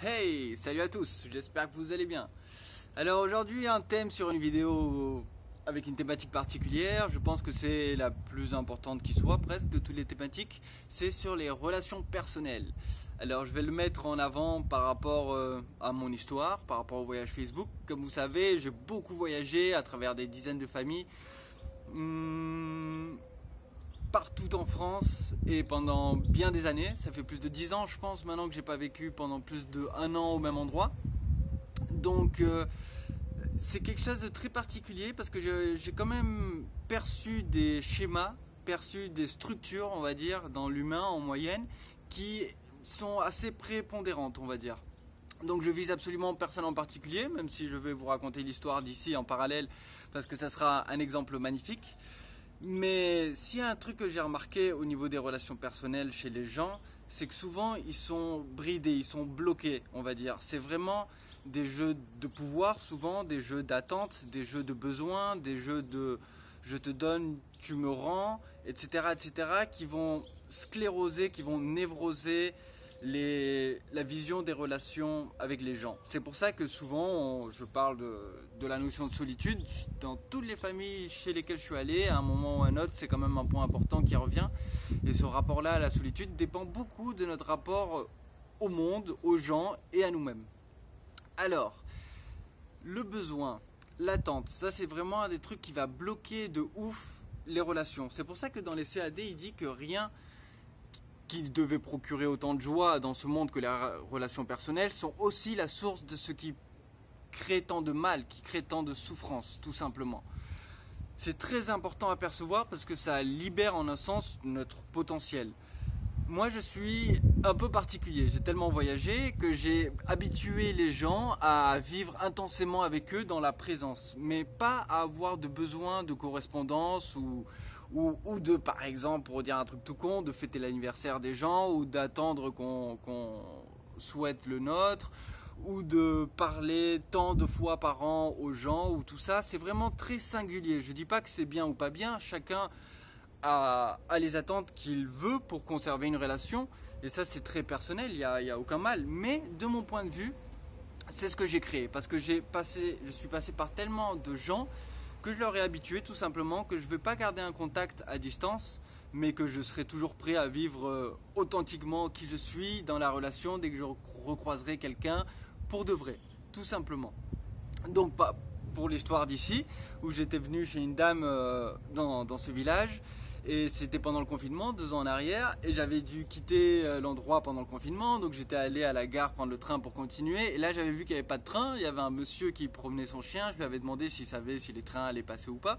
Hey, salut à tous, j'espère que vous allez bien. Alors aujourd'hui un thème sur une vidéo avec une thématique particulière, je pense que c'est la plus importante qui soit presque de toutes les thématiques, c'est sur les relations personnelles. Alors je vais le mettre en avant par rapport à mon histoire, par rapport au voyage Facebook. Comme vous savez, j'ai beaucoup voyagé à travers des dizaines de familles. Partout en France et pendant bien des années, ça fait plus de 10 ans je pense maintenant que j'ai pas vécu pendant plus d'1 an au même endroit. Donc c'est quelque chose de très particulier parce que j'ai quand même perçu des schémas, perçu des structures on va dire dans l'humain en moyenne qui sont assez prépondérantes on va dire. Donc je vise absolument personne en particulier, même si je vais vous raconter l'histoire d'ici en parallèle parce que ça sera un exemple magnifique. Mais s'il y a un truc que j'ai remarqué au niveau des relations personnelles chez les gens, c'est que souvent ils sont bridés, ils sont bloqués, on va dire. C'est vraiment des jeux de pouvoir, souvent des jeux d'attente, des jeux de besoin, des jeux de je te donne, tu me rends, etc., qui vont scléroser, qui vont névroser la vision des relations avec les gens. C'est pour ça que souvent je parle de la notion de solitude. Dans toutes les familles chez lesquelles je suis allé, à un moment ou à un autre, c'est quand même un point important qui revient. Et ce rapport-là à la solitude dépend beaucoup de notre rapport au monde, aux gens et à nous-mêmes. Alors, le besoin, l'attente, ça c'est vraiment un des trucs qui va bloquer de ouf les relations. C'est pour ça que dans les CAD, il dit que rien qui devait procurer autant de joie dans ce monde que les relations personnelles sont aussi la source de ce qui crée tant de mal, qui crée tant de souffrance, tout simplement. C'est très important à percevoir parce que ça libère en un sens notre potentiel. Moi je suis un peu particulier, j'ai tellement voyagé que j'ai habitué les gens à vivre intensément avec eux dans la présence, mais pas à avoir de besoin de correspondance ou de, par exemple, pour dire un truc tout con, de fêter l'anniversaire des gens ou d'attendre qu'on souhaite le nôtre ou de parler tant de fois par an aux gens ou tout ça. C'est vraiment très singulier. Je dis pas que c'est bien ou pas bien, chacun a les attentes qu'il veut pour conserver une relation et ça c'est très personnel, il y a aucun mal. Mais de mon point de vue, c'est ce que j'ai créé parce que je suis passé par tellement de gens que je leur ai habitué tout simplement que je ne vais pas garder un contact à distance mais que je serai toujours prêt à vivre authentiquement qui je suis dans la relation dès que je recroiserai quelqu'un pour de vrai, tout simplement. Donc pas pour l'histoire d'ici où j'étais venu chez une dame dans ce village et c'était pendant le confinement 2 ans en arrière et j'avais dû quitter l'endroit pendant le confinement, donc j'étais allé à la gare prendre le train pour continuer et là j'avais vu qu'il n'y avait pas de train, il y avait un monsieur qui promenait son chien, je lui avais demandé s'il savait si les trains allaient passer ou pas,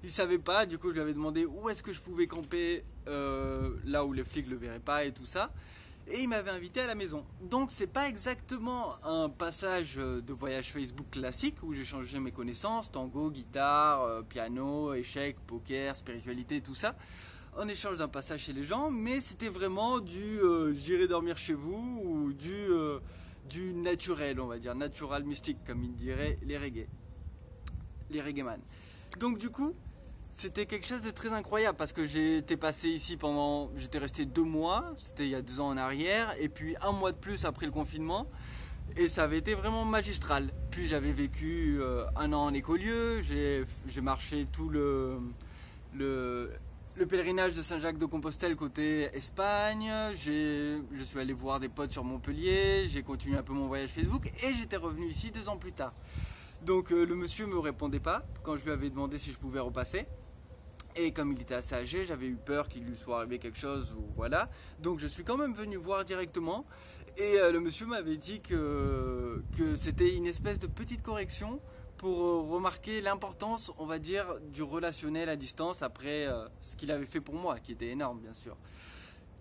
il savait pas, du coup je lui avais demandé où est-ce que je pouvais camper là où les flics le verraient pas et tout ça. Et il m'avait invité à la maison. Donc c'est pas exactement un passage de voyage Facebook classique où j'ai changé mes connaissances, tango, guitare, piano, échecs, poker, spiritualité, tout ça, en échange d'un passage chez les gens, mais c'était vraiment du j'irai dormir chez vous ou du naturel, on va dire, natural mystique comme ils diraient les reggaeman. Donc du coup, c'était quelque chose de très incroyable parce que j'étais passé ici j'étais resté 2 mois, c'était il y a 2 ans en arrière, et puis 1 mois de plus après le confinement, et ça avait été vraiment magistral. Puis j'avais vécu 1 an en écolieu, j'ai marché tout le pèlerinage de Saint-Jacques-de-Compostelle côté Espagne, je suis allé voir des potes sur Montpellier, j'ai continué un peu mon voyage Facebook, et j'étais revenu ici 2 ans plus tard. Donc le monsieur me répondait pas quand je lui avais demandé si je pouvais repasser. Et comme il était assez âgé, j'avais eu peur qu'il lui soit arrivé quelque chose ou voilà. Donc je suis quand même venu voir directement. Et le monsieur m'avait dit que c'était une espèce de petite correction pour remarquer l'importance, on va dire, du relationnel à distance après ce qu'il avait fait pour moi, qui était énorme bien sûr.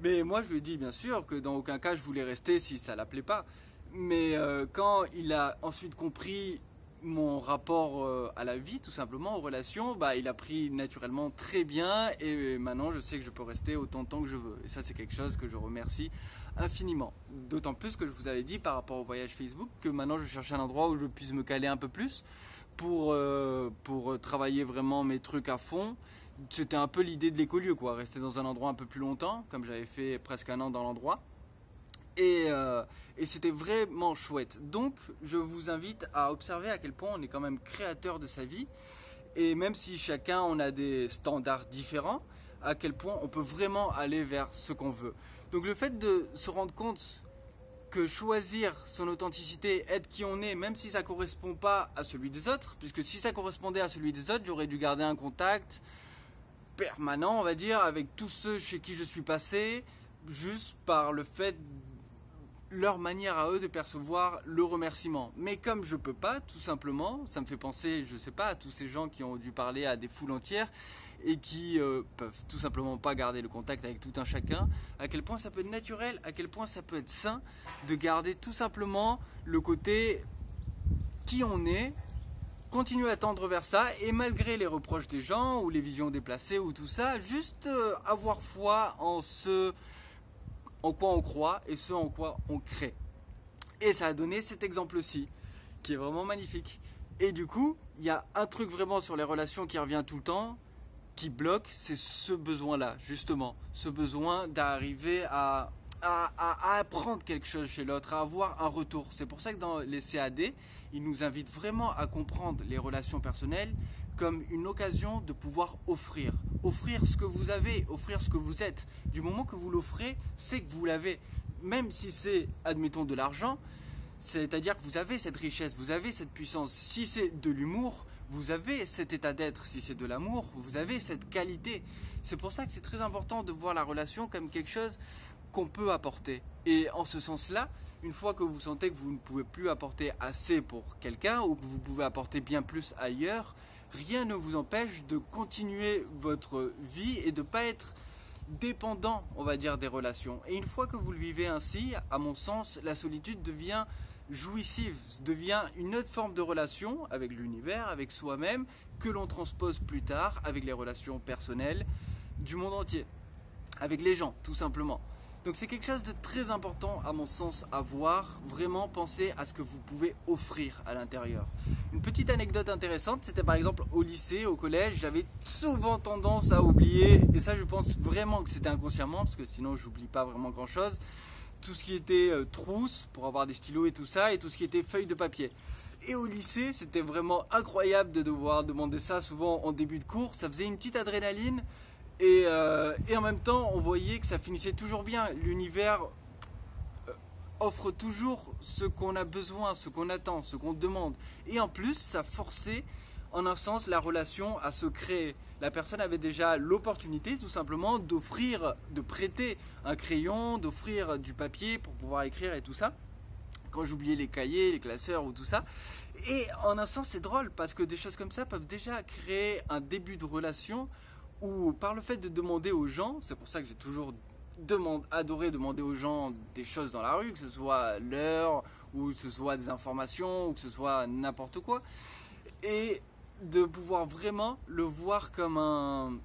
Mais moi je lui ai dit bien sûr que dans aucun cas je voulais rester si ça l'appelait pas. Mais quand il a ensuite compris mon rapport à la vie, tout simplement, aux relations, il a pris naturellement très bien et maintenant je sais que je peux rester autant de temps que je veux. Et ça c'est quelque chose que je remercie infiniment. D'autant plus que je vous avais dit par rapport au voyage Facebook que maintenant je cherche un endroit où je puisse me caler un peu plus pour travailler vraiment mes trucs à fond. C'était un peu l'idée de l'écolieu quoi, rester dans un endroit un peu plus longtemps, comme j'avais fait presque 1 an dans l'endroit. Et c'était vraiment chouette. Donc je vous invite à observer à quel point on est quand même créateur de sa vie. Et même si chacun on a des standards différents, à quel point on peut vraiment aller vers ce qu'on veut. Donc le fait de se rendre compte que choisir son authenticité, être qui on est, même si ça ne correspond pas à celui des autres, puisque si ça correspondait à celui des autres, j'aurais dû garder un contact permanent, on va dire, avec tous ceux chez qui je suis passé, juste par le fait leur manière à eux de percevoir le remerciement. Mais comme je peux pas, tout simplement, ça me fait penser, je sais pas, à tous ces gens qui ont dû parler à des foules entières et qui peuvent tout simplement pas garder le contact avec tout un chacun, à quel point ça peut être naturel, à quel point ça peut être sain de garder tout simplement le côté qui on est, continuer à tendre vers ça, et malgré les reproches des gens ou les visions déplacées ou tout ça, juste avoir foi en ce en quoi on croit et ce en quoi on crée. Et ça a donné cet exemple-ci, qui est vraiment magnifique. Et du coup, il y a un truc vraiment sur les relations qui revient tout le temps, qui bloque, c'est ce besoin-là, justement. Ce besoin d'arriver à apprendre quelque chose chez l'autre, à avoir un retour. C'est pour ça que dans les CAD, ils nous invitent vraiment à comprendre les relations personnelles comme une occasion de pouvoir offrir. Offrir ce que vous avez, offrir ce que vous êtes. Du moment que vous l'offrez, c'est que vous l'avez. Même si c'est, admettons, de l'argent, c'est-à-dire que vous avez cette richesse, vous avez cette puissance. Si c'est de l'humour, vous avez cet état d'être. Si c'est de l'amour, vous avez cette qualité. C'est pour ça que c'est très important de voir la relation comme quelque chose qu'on peut apporter. Et en ce sens-là, une fois que vous sentez que vous ne pouvez plus apporter assez pour quelqu'un ou que vous pouvez apporter bien plus ailleurs, rien ne vous empêche de continuer votre vie et de ne pas être dépendant, on va dire, des relations. Et une fois que vous le vivez ainsi, à mon sens, la solitude devient jouissive, devient une autre forme de relation avec l'univers, avec soi-même, que l'on transpose plus tard avec les relations personnelles du monde entier, avec les gens, tout simplement. Donc c'est quelque chose de très important à mon sens à voir, vraiment penser à ce que vous pouvez offrir à l'intérieur. Une petite anecdote intéressante, c'était par exemple au lycée, au collège, j'avais souvent tendance à oublier, et ça je pense vraiment que c'était inconsciemment, parce que sinon j'oublie pas vraiment grand chose, tout ce qui était trousse pour avoir des stylos et tout ça, et tout ce qui était feuilles de papier. Et au lycée, c'était vraiment incroyable de devoir demander ça souvent en début de cours, ça faisait une petite adrénaline. Et en même temps, on voyait que ça finissait toujours bien. L'univers offre toujours ce qu'on a besoin, ce qu'on attend, ce qu'on demande. Et en plus, ça forçait, en un sens, la relation à se créer. La personne avait déjà l'opportunité, tout simplement, d'offrir, de prêter un crayon, d'offrir du papier pour pouvoir écrire et tout ça. Quand j'oubliais les cahiers, les classeurs ou tout ça. Et en un sens, c'est drôle, parce que des choses comme ça peuvent déjà créer un début de relation ou par le fait de demander aux gens, c'est pour ça que j'ai toujours adoré demander aux gens des choses dans la rue, que ce soit l'heure, ou que ce soit des informations, ou que ce soit n'importe quoi, et de pouvoir vraiment le voir comme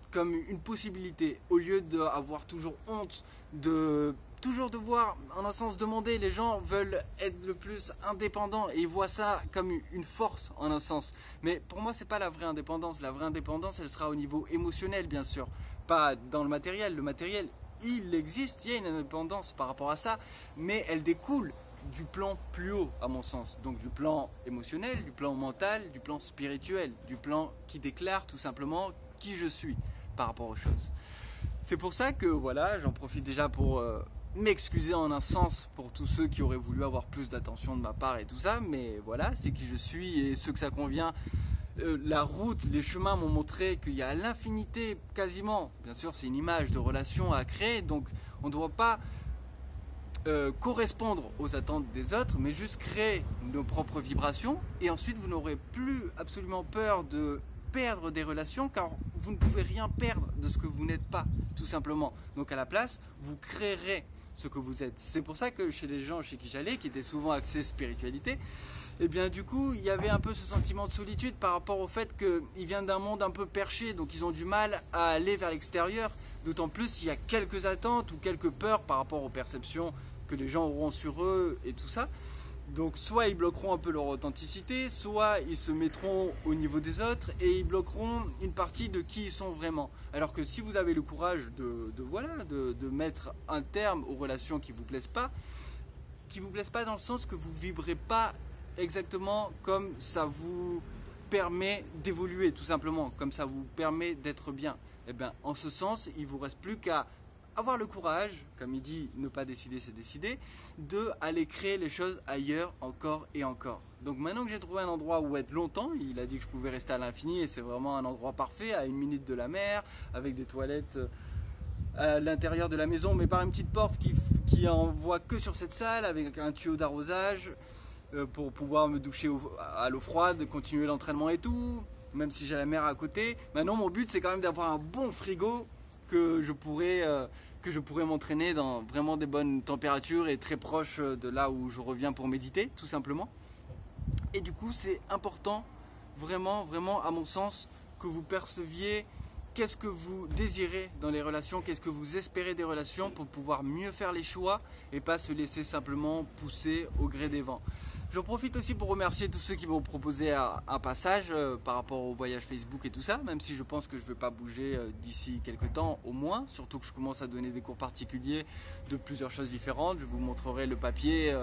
une possibilité, au lieu d'avoir toujours honte, de toujours devoir, en un sens, demander. Les gens veulent être le plus indépendants et ils voient ça comme une force, en un sens. Mais pour moi, c'est pas la vraie indépendance. La vraie indépendance, elle sera au niveau émotionnel, bien sûr, pas dans le matériel. Le matériel, il existe, il y a une indépendance par rapport à ça, mais elle découle du plan plus haut, à mon sens. Donc du plan émotionnel, du plan mental, du plan spirituel, du plan qui déclare tout simplement qui je suis par rapport aux choses. C'est pour ça que voilà, j'en profite déjà pour m'excuser en un sens pour tous ceux qui auraient voulu avoir plus d'attention de ma part et tout ça, mais voilà, c'est qui je suis et ce que ça convient. La route, les chemins m'ont montré qu'il y a l'infinité quasiment, bien sûr c'est une image de relation à créer, donc on ne doit pas correspondre aux attentes des autres, mais juste créer nos propres vibrations, et ensuite vous n'aurez plus absolument peur de perdre des relations, car vous ne pouvez rien perdre de ce que vous n'êtes pas, tout simplement. Donc à la place, vous créerez ce que vous êtes. C'est pour ça que chez les gens chez qui j'allais, qui étaient souvent axés spiritualité, et bien du coup il y avait un peu ce sentiment de solitude par rapport au fait qu'ils viennent d'un monde un peu perché, donc ils ont du mal à aller vers l'extérieur, d'autant plus s'il y a quelques attentes ou quelques peurs par rapport aux perceptions que les gens auront sur eux et tout ça. Donc soit ils bloqueront un peu leur authenticité, soit ils se mettront au niveau des autres et ils bloqueront une partie de qui ils sont vraiment. Alors que si vous avez le courage de mettre un terme aux relations qui ne vous plaisent pas, qui vous plaisent pas dans le sens que vous vibrez pas exactement comme ça vous permet d'évoluer, tout simplement, comme ça vous permet d'être bien. Et bien, en ce sens, il vous reste plus qu'à avoir le courage, comme il dit, ne pas décider, c'est décider, de aller créer les choses ailleurs encore et encore. Donc maintenant que j'ai trouvé un endroit où être longtemps, il a dit que je pouvais rester à l'infini et c'est vraiment un endroit parfait, à 1 minute de la mer, avec des toilettes à l'intérieur de la maison, mais par une petite porte qui envoie que sur cette salle, avec un tuyau d'arrosage pour pouvoir me doucher à l'eau froide, continuer l'entraînement et tout, même si j'ai la mer à côté. Maintenant mon but c'est quand même d'avoir un bon frigo que je pourrais m'entraîner dans vraiment des bonnes températures et très proche de là où je reviens pour méditer, tout simplement. Et du coup, c'est important, vraiment, vraiment, à mon sens, que vous perceviez qu'est-ce que vous désirez dans les relations, qu'est-ce que vous espérez des relations pour pouvoir mieux faire les choix et pas se laisser simplement pousser au gré des vents. J'en profite aussi pour remercier tous ceux qui m'ont proposé un passage par rapport au voyage Facebook et tout ça, même si je pense que je ne vais pas bouger d'ici quelques temps au moins, surtout que je commence à donner des cours particuliers de plusieurs choses différentes. Je vous montrerai le papier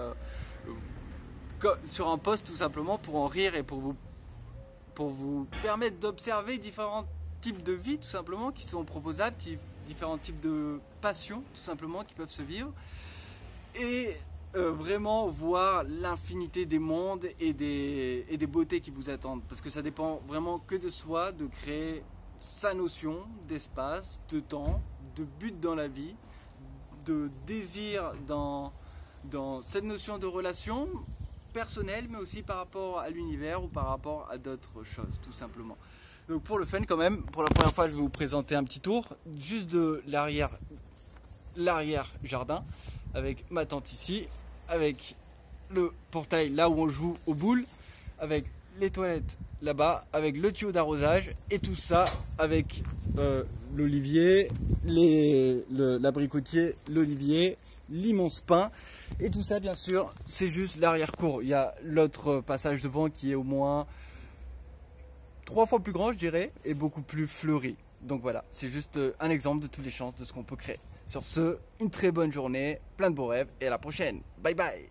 sur un post tout simplement pour en rire et pour vous permettre d'observer différents types de vie tout simplement qui sont proposables, différents types de passions tout simplement qui peuvent se vivre. Et vraiment voir l'infinité des mondes et des beautés qui vous attendent, parce que ça dépend vraiment que de soi, de créer sa notion d'espace, de temps, de but dans la vie, de désir dans cette notion de relation personnelle, mais aussi par rapport à l'univers ou par rapport à d'autres choses, tout simplement. Donc pour le fun quand même, pour la première fois je vais vous présenter un petit tour juste de l'arrière jardin, avec ma tante ici, avec le portail là où on joue aux boules, avec les toilettes là-bas, avec le tuyau d'arrosage et tout ça avec l'olivier, l'abricotier, l'olivier, l'immense pin et tout ça bien sûr c'est juste l'arrière-cour. Il y a l'autre passage devant qui est au moins 3 fois plus grand je dirais et beaucoup plus fleuri. Donc voilà, c'est juste un exemple de toutes les chances de ce qu'on peut créer. Sur ce, une très bonne journée, plein de beaux rêves et à la prochaine. Bye bye.